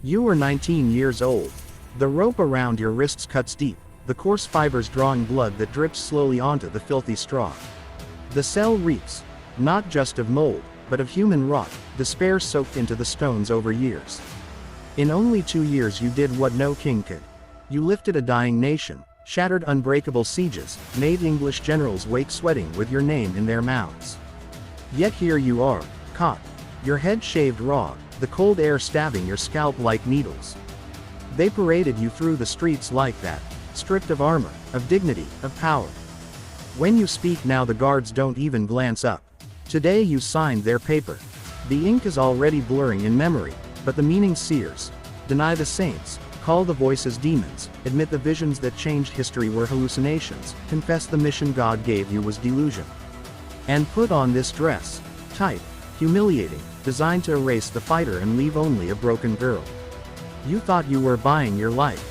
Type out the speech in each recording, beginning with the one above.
You are 19 years old. The rope around your wrists cuts deep, the coarse fibers drawing blood that drips slowly onto the filthy straw. The cell reeks, not just of mold, but of human rot, despair soaked into the stones over years. In only 2 years you did what no king could. You lifted a dying nation, shattered unbreakable sieges, made English generals wake sweating with your name in their mouths. Yet here you are, caught, your head shaved raw, the cold air stabbing your scalp like needles. They paraded you through the streets like that, stripped of armor, of dignity, of power. When you speak now the guards don't even glance up. Today you signed their paper. The ink is already blurring in memory, but the meaning sears. Deny the saints, call the voices demons, admit the visions that changed history were hallucinations, confess the mission God gave you was delusion. And put on this dress, tight, humiliating, designed to erase the fighter and leave only a broken girl. You thought you were buying your life.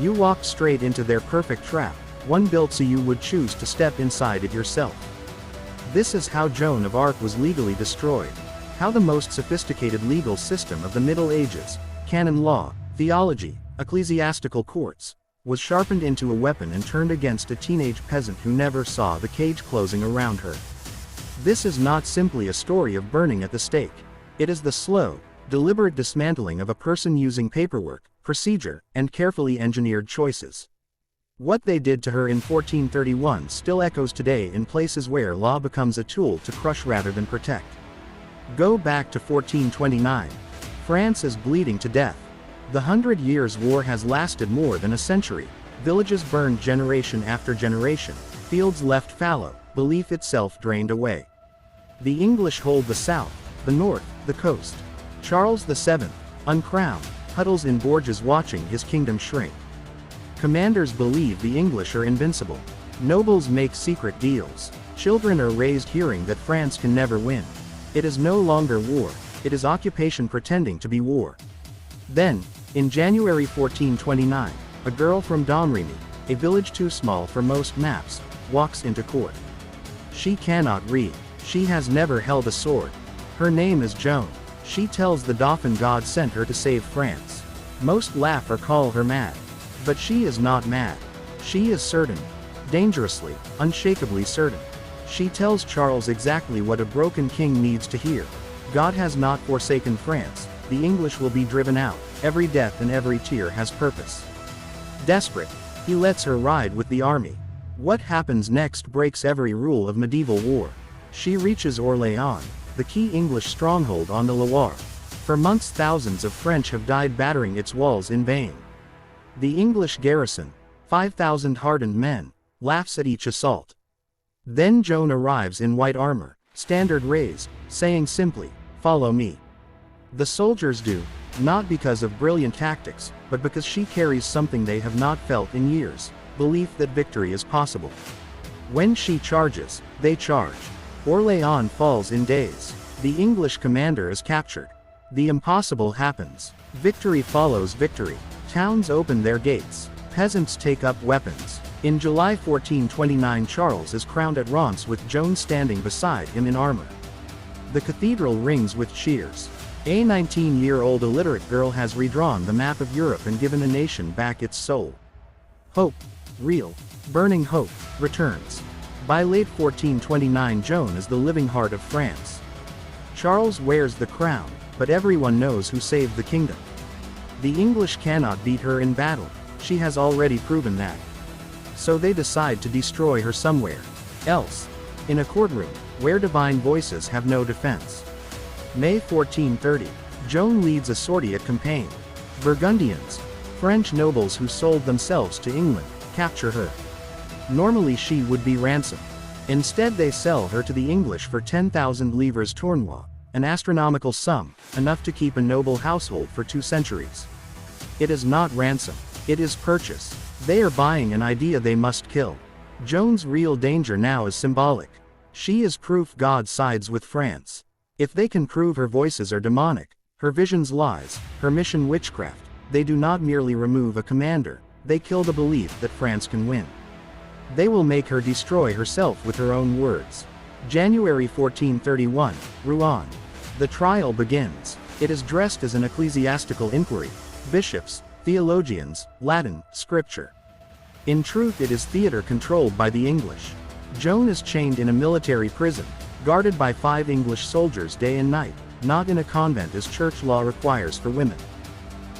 You walked straight into their perfect trap, one built so you would choose to step inside it yourself. This is how Joan of Arc was legally destroyed. How the most sophisticated legal system of the Middle Ages, canon law, theology, ecclesiastical courts, was sharpened into a weapon and turned against a teenage peasant who never saw the cage closing around her. This is not simply a story of burning at the stake. It is the slow, deliberate dismantling of a person using paperwork, procedure, and carefully engineered choices. What they did to her in 1431 still echoes today in places where law becomes a tool to crush rather than protect. Go back to 1429. France is bleeding to death. The 100 Years' War has lasted more than a century. Villages burned generation after generation, fields left fallow, belief itself drained away. The English hold the south, the north, the coast. Charles VII, uncrowned, huddles in Bourges watching his kingdom shrink. Commanders believe the English are invincible. Nobles make secret deals. Children are raised hearing that France can never win. It is no longer war, it is occupation pretending to be war. Then, in January 1429, a girl from Domremy, a village too small for most maps, walks into court. She cannot read. She has never held a sword. Her name is Joan. She tells the Dauphin God sent her to save France. Most laugh or call her mad. But she is not mad. She is certain. Dangerously, unshakably certain. She tells Charles exactly what a broken king needs to hear. God has not forsaken France. The English will be driven out. Every death and every tear has purpose. Desperate, he lets her ride with the army. What happens next breaks every rule of medieval war. She reaches Orléans, the key English stronghold on the Loire. For months thousands of French have died battering its walls in vain. The English garrison, 5,000 hardened men, laughs at each assault. Then Joan arrives in white armor, standard raised, saying simply, "Follow me." The soldiers do, not because of brilliant tactics, but because she carries something they have not felt in years, belief that victory is possible. When she charges, they charge. Orléans falls in days. The English commander is captured. The impossible happens. Victory follows victory. Towns open their gates. Peasants take up weapons. In July 1429 Charles is crowned at Reims with Joan standing beside him in armor. The cathedral rings with cheers. A 19-year-old illiterate girl has redrawn the map of Europe and given a nation back its soul. Hope, real, burning hope, returns. By late 1429 Joan is the living heart of France. Charles wears the crown, but everyone knows who saved the kingdom. The English cannot beat her in battle, she has already proven that. So they decide to destroy her somewhere else. In a courtroom, where divine voices have no defense. May 1430, Joan leads a sortie at Compiègne. Burgundians, French nobles who sold themselves to England, capture her. Normally she would be ransomed. Instead they sell her to the English for 10,000 livres tournois, an astronomical sum, enough to keep a noble household for 2 centuries. It is not ransom, it is purchase. They are buying an idea they must kill. Joan's real danger now is symbolic. She is proof God sides with France. If they can prove her voices are demonic, her visions lies, her mission witchcraft, they do not merely remove a commander, they kill the belief that France can win. They will make her destroy herself with her own words. January 1431, Rouen. The trial begins. It is dressed as an ecclesiastical inquiry. bishops, theologians, Latin, scripture. In truth, it is theater controlled by the English. Joan is chained in a military prison, guarded by 5 English soldiers day and night, not in a convent as church law requires for women.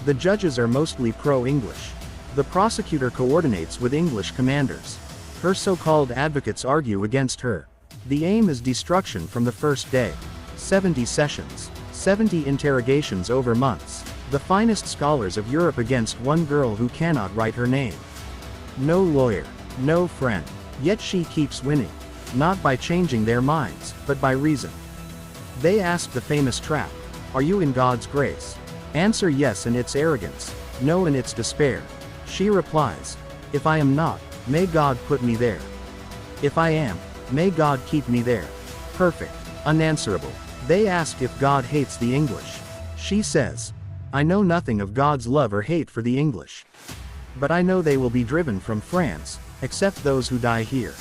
The judges are mostly pro-English. The prosecutor coordinates with English commanders. Her so-called advocates argue against her. The aim is destruction from the first day. 70 sessions, 70 interrogations over months, the finest scholars of Europe against one girl who cannot write her name. No lawyer, no friend, yet she keeps winning, not by changing their minds, but by reason. They ask the famous trap, "Are you in God's grace?" Answer yes in its arrogance, no in its despair. She replies, "If I am not, may God put me there. If I am, may God keep me there." Perfect, unanswerable. They ask if God hates the English. She says, "I know nothing of God's love or hate for the English. But I know they will be driven from France, except those who die here."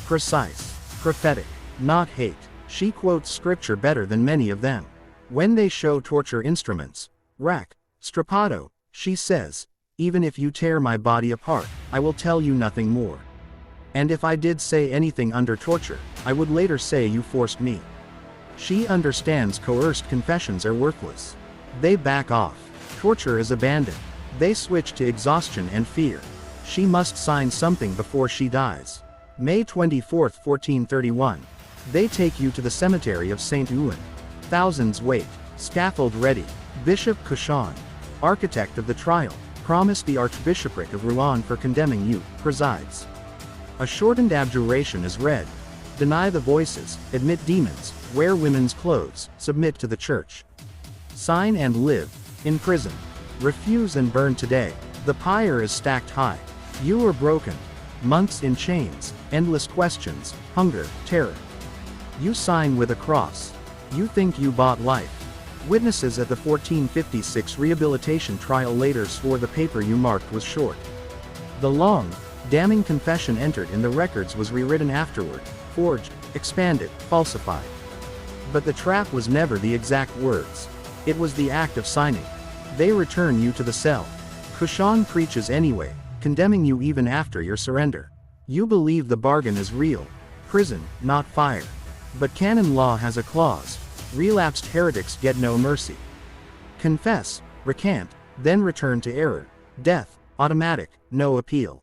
Precise, prophetic, not hate. She quotes scripture better than many of them. When they show torture instruments, rack, strapado, she says, "Even if you tear my body apart, I will tell you nothing more. And if I did say anything under torture, I would later say you forced me." She understands coerced confessions are worthless. They back off. Torture is abandoned. They switch to exhaustion and fear. She must sign something before she dies. May 24, 1431. They take you to the cemetery of Saint Ouen. Thousands wait. Scaffold ready. Bishop Cauchon, architect of the trial, promised the Archbishopric of Rouen for condemning you, presides. A shortened abjuration is read. Deny the voices, admit demons, wear women's clothes, submit to the church. Sign and live. In prison. Refuse and burn today. The pyre is stacked high. You are broken. Months in chains, endless questions, hunger, terror. You sign with a cross. You think you bought life. Witnesses at the 1456 Rehabilitation trial later swore the paper you marked was short. The long, damning confession entered in the records was rewritten afterward, forged, expanded, falsified. But the trap was never the exact words. It was the act of signing. They return you to the cell. Cauchon preaches anyway, condemning you even after your surrender. You believe the bargain is real. Prison, not fire. But canon law has a clause. Relapsed heretics get no mercy. Confess, recant, then return to error. Death, automatic, no appeal.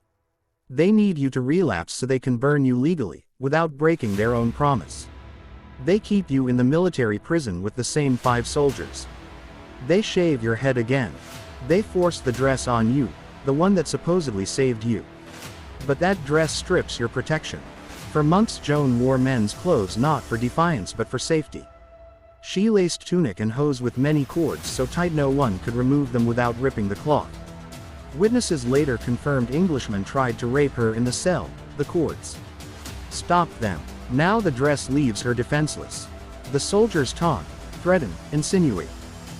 They need you to relapse so they can burn you legally, without breaking their own promise. They keep you in the military prison with the same 5 soldiers. They shave your head again. They force the dress on you, the one that supposedly saved you. But that dress strips your protection. For months Joan wore men's clothes not for defiance but for safety. She laced tunic and hose with many cords so tight no one could remove them without ripping the cloth. Witnesses later confirmed Englishmen tried to rape her in the cell. The cords stopped them. Now the dress leaves her defenseless. The soldiers taunt, threaten, insinuate.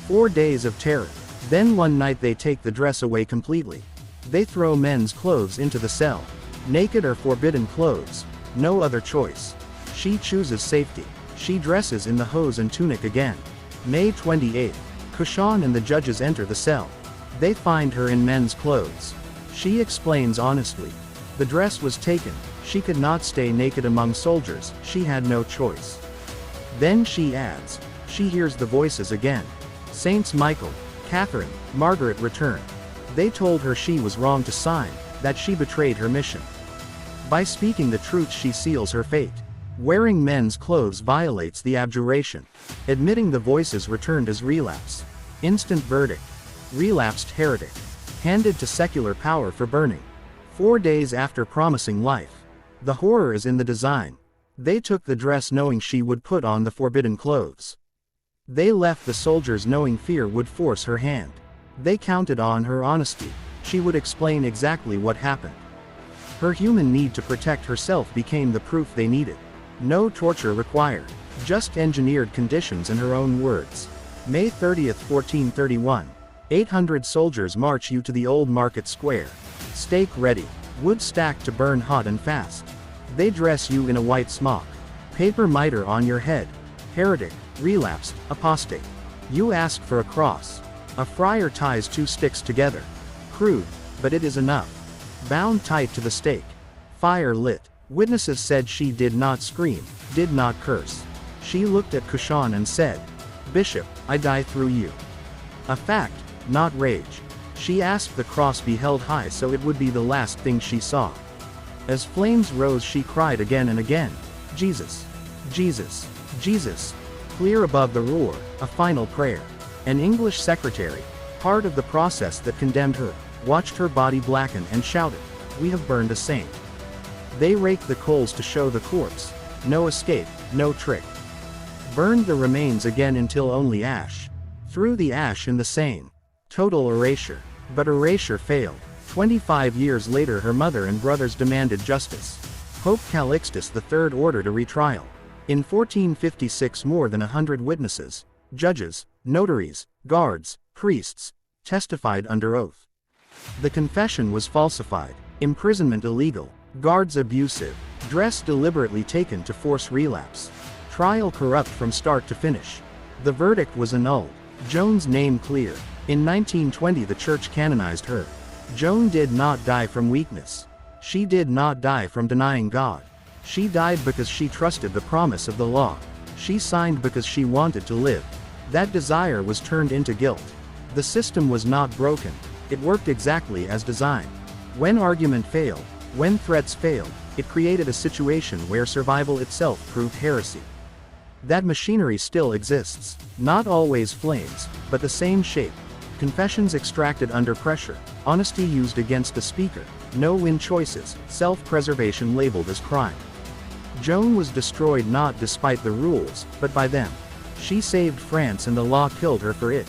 4 days of terror. Then one night they take the dress away completely. They throw men's clothes into the cell. Naked or forbidden clothes. No other choice. She chooses safety. She dresses in the hose and tunic again. May 28. Cauchon and the judges enter the cell. They find her in men's clothes. She explains honestly. The dress was taken. She could not stay naked among soldiers. She had no choice. Then she adds. She hears the voices again. Saints Michael, Catherine, Margaret return. They told her she was wrong to sign, that she betrayed her mission. By speaking the truth she seals her fate. Wearing men's clothes violates the abjuration. Admitting the voices returned as relapse. Instant verdict. Relapsed heretic. Handed to secular power for burning. 4 days after promising life. The horror is in the design. They took the dress knowing she would put on the forbidden clothes. They left the soldiers knowing fear would force her hand. They counted on her honesty. She would explain exactly what happened. Her human need to protect herself became the proof they needed. No torture required. Just engineered conditions in her own words. May 30, 1431. 800 soldiers march you to the old market square. Stake ready. Wood stacked to burn hot and fast. They dress you in a white smock. Paper mitre on your head. Heretic, relapsed, apostate. You ask for a cross. A friar ties two sticks together. Crude, but it is enough. Bound tight to the stake. Fire lit. Witnesses said she did not scream, did not curse. She looked at Cauchon and said, "Bishop, I die through you." A fact, not rage. She asked the cross be held high so it would be the last thing she saw. As flames rose she cried again and again, "Jesus, Jesus, Jesus." Clear above the roar, a final prayer. An English secretary, part of the process that condemned her, watched her body blacken and shouted, "We have burned a saint." They raked the coals to show the corpse. No escape, no trick. Burned the remains again until only ash. Threw the ash in the Seine. Total erasure. But erasure failed. 25 years later her mother and brothers demanded justice. Pope Calixtus III ordered a retrial. In 1456 more than 100 witnesses, judges, notaries, guards, priests, testified under oath. The confession was falsified, imprisonment illegal, guards abusive, dress deliberately taken to force relapse, trial corrupt from start to finish. The verdict was annulled. Joan's name clear. In 1920 the church canonized her. Joan did not die from weakness. She did not die from denying God. She died because she trusted the promise of the law. She signed because she wanted to live. That desire was turned into guilt. The system was not broken. It worked exactly as designed. When argument failed, when threats failed, it created a situation where survival itself proved heresy. That machinery still exists. Not always flames, but the same shape. Confessions extracted under pressure, honesty used against the speaker, no-win choices, self-preservation labeled as crime. Joan was destroyed not despite the rules, but by them. She saved France and the law killed her for it.